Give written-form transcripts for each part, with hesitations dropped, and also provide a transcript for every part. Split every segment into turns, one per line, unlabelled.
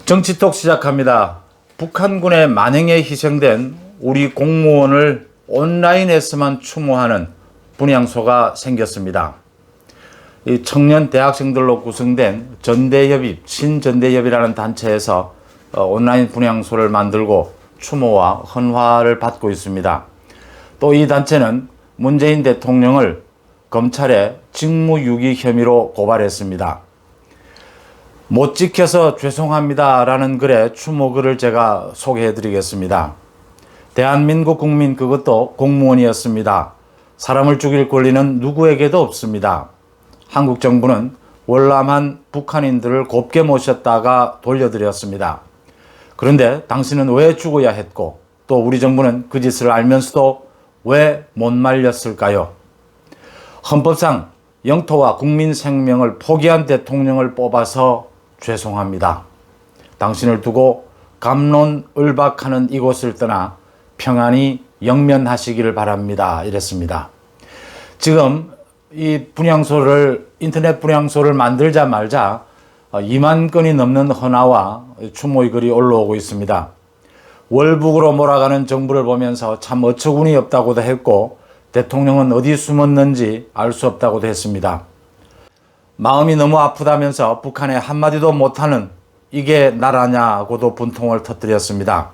정치톡 시작합니다. 북한군의 만행에 희생된 우리 공무원을 온라인에서만 추모하는 분향소가 생겼습니다. 이 청년 대학생들로 구성된 전대협입, 신전대협이라는 단체에서 온라인 분향소를 만들고 추모와 헌화를 받고 있습니다. 또 이 단체는 문재인 대통령을 검찰에 직무유기 혐의로 고발했습니다. 못 지켜서 죄송합니다 라는 글의 추모글을 제가 소개해 드리겠습니다. 대한민국 국민, 그것도 공무원이었습니다. 사람을 죽일 권리는 누구에게도 없습니다. 한국 정부는 월남한 북한인들을 곱게 모셨다가 돌려드렸습니다. 그런데 당신은 왜 죽어야 했고, 또 우리 정부는 그 짓을 알면서도 왜 못 말렸을까요? 헌법상 영토와 국민 생명을 포기한 대통령을 뽑아서 죄송합니다. 당신을 두고 갑론을박하는 이곳을 떠나 평안히 영면하시기를 바랍니다. 이랬습니다. 지금 이 분향소를, 인터넷 분향소를 만들자 말자 2만 건이 넘는 헌화와 추모의 글이 올라오고 있습니다. 월북으로 몰아가는 정부를 보면서 참 어처구니 없다고도 했고, 대통령은 어디 숨었는지 알 수 없다고도 했습니다. 마음이 너무 아프다면서 북한에 한마디도 못하는 이게 나라냐고도 분통을 터뜨렸습니다.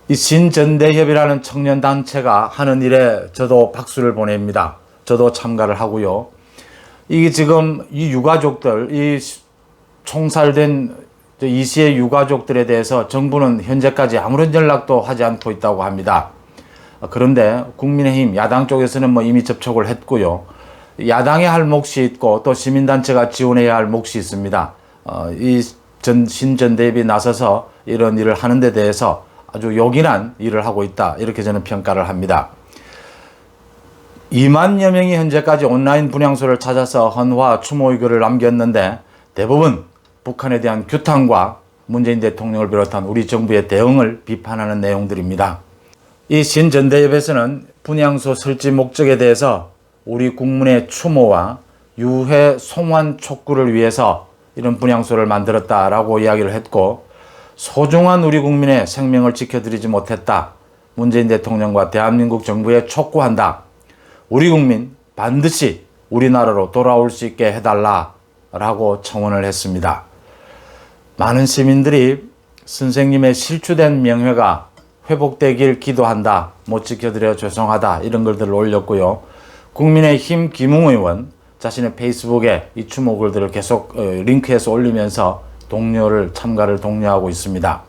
이 신전대협이라는 청년단체가 하는 일에 저도 박수를 보냅니다. 저도 참가를 하고요. 이게 지금 이 유가족들, 이 총살된 이 시의 유가족들에 대해서 정부는 현재까지 아무런 연락도 하지 않고 있다고 합니다. 그런데 국민의힘 야당 쪽에서는 이미 접촉을 했고요. 야당이 할 몫이 있고 또 시민단체가 지원해야 할 몫이 있습니다. 이 신전대협이 나서서 이런 일을 하는 데 대해서 아주 요긴한 일을 하고 있다, 이렇게 저는 평가를 합니다. 2만여 명이 현재까지 온라인 분향소를 찾아서 헌화, 추모의 글을 남겼는데 대부분 북한에 대한 규탄과 문재인 대통령을 비롯한 우리 정부의 대응을 비판하는 내용들입니다. 이 신전대협에서는 분향소 설치 목적에 대해서 우리 국민의 추모와 유해 송환 촉구를 위해서 이런 분향소를 만들었다라고 이야기를 했고, 소중한 우리 국민의 생명을 지켜드리지 못했다, 문재인 대통령과 대한민국 정부에 촉구한다. 우리 국민 반드시 우리나라로 돌아올 수 있게 해달라라고 청원을 했습니다. 많은 시민들이 선생님의 실추된 명예가 회복되길 기도한다, 못 지켜드려 죄송하다, 이런 글들을 올렸고요. 국민의힘 김웅 의원 자신의 페이스북에 이 추모글들을 계속 링크해서 올리면서 참가를 독려하고 있습니다.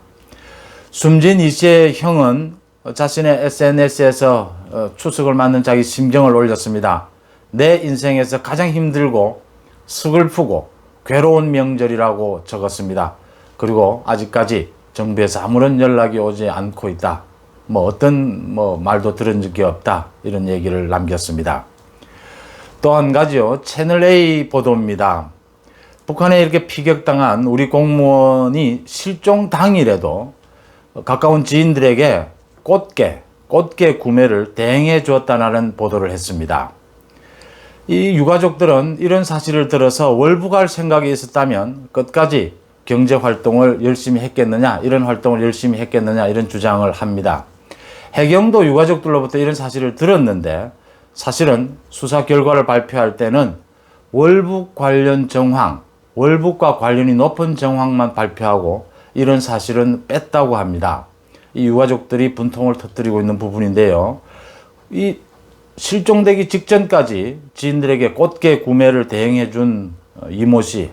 숨진 이 씨의 형은 자신의 SNS에서 추석을 맞는 자기 심경을 올렸습니다. 내 인생에서 가장 힘들고 서글프고 괴로운 명절이라고 적었습니다. 그리고 아직까지 정부에서 아무런 연락이 오지 않고 있다, 어떤 말도 들은 적이 없다, 이런 얘기를 남겼습니다. 또 한 가지요, 채널A 보도입니다. 북한에 이렇게 피격당한 우리 공무원이 실종 당일에도 가까운 지인들에게 꽃게 구매를 대행해 주었다는 보도를 했습니다. 이 유가족들은 이런 사실을 들어서 월북할 생각이 있었다면 끝까지 경제활동을 열심히 했겠느냐, 이런 활동을 열심히 했겠느냐, 이런 주장을 합니다. 해경도 유가족들로부터 이런 사실을 들었는데, 사실은 수사 결과를 발표할 때는 월북 관련 정황, 월북과 관련이 높은 정황만 발표하고 이런 사실은 뺐다고 합니다. 이 유가족들이 분통을 터뜨리고 있는 부분인데요. 이 실종되기 직전까지 지인들에게 꽃게 구매를 대행해 준 이모 씨,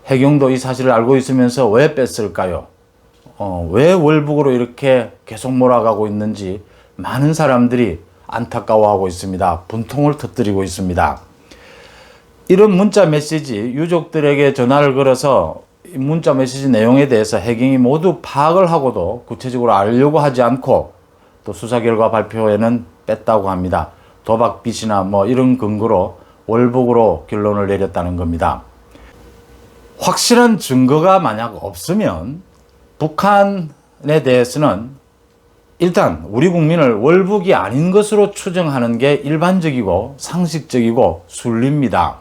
해경도 이 사실을 알고 있으면서 왜 뺐을까요? 왜 월북으로 이렇게 계속 몰아가고 있는지 많은 사람들이 안타까워하고 있습니다. 분통을 터뜨리고 있습니다. 이런 문자 메시지, 유족들에게 전화를 걸어서 문자 메시지 내용에 대해서 해경이 모두 파악을 하고도 구체적으로 알려고 하지 않고 또 수사 결과 발표에는 뺐다고 합니다. 도박 빚이나 이런 근거로 월북으로 결론을 내렸다는 겁니다. 확실한 증거가 만약 없으면 북한에 대해서는 일단 우리 국민을 월북이 아닌 것으로 추정하는 게 일반적이고 상식적이고 순리입니다.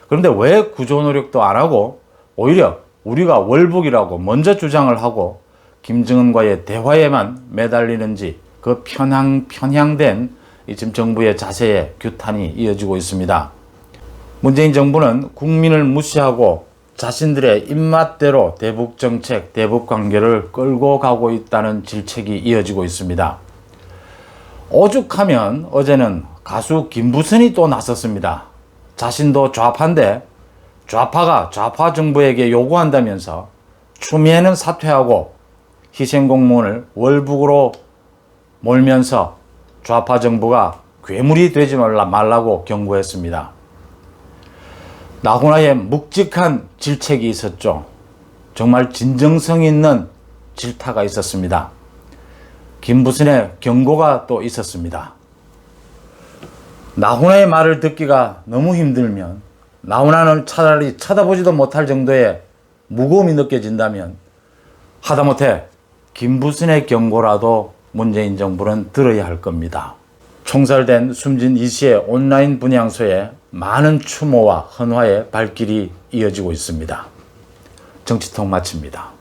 그런데 왜 구조 노력도 안 하고 오히려 우리가 월북이라고 먼저 주장을 하고 김정은과의 대화에만 매달리는지 그 편향된 지금 정부의 자세에 규탄이 이어지고 있습니다. 문재인 정부는 국민을 무시하고 자신들의 입맛대로 대북 정책, 대북 관계를 끌고 가고 있다는 질책이 이어지고 있습니다. 오죽하면 어제는 가수 김부선이 또 나섰습니다. 자신도 좌파인데 좌파가 좌파 정부에게 요구한다면서 추미애는 사퇴하고 희생공무원을 월북으로 몰면서 좌파 정부가 괴물이 되지 말라고 경고했습니다. 나훈아의 묵직한 질책이 있었죠. 정말 진정성 있는 질타가 있었습니다. 김부선의 경고가 또 있었습니다. 나훈아의 말을 듣기가 너무 힘들면, 나훈아는 차라리 쳐다보지도 못할 정도의 무거움이 느껴진다면 하다못해 김부선의 경고라도 문재인 정부는 들어야 할 겁니다. 총살된 숨진 이 씨의 온라인 분향소에 많은 추모와 헌화의 발길이 이어지고 있습니다. 정치통 마칩니다.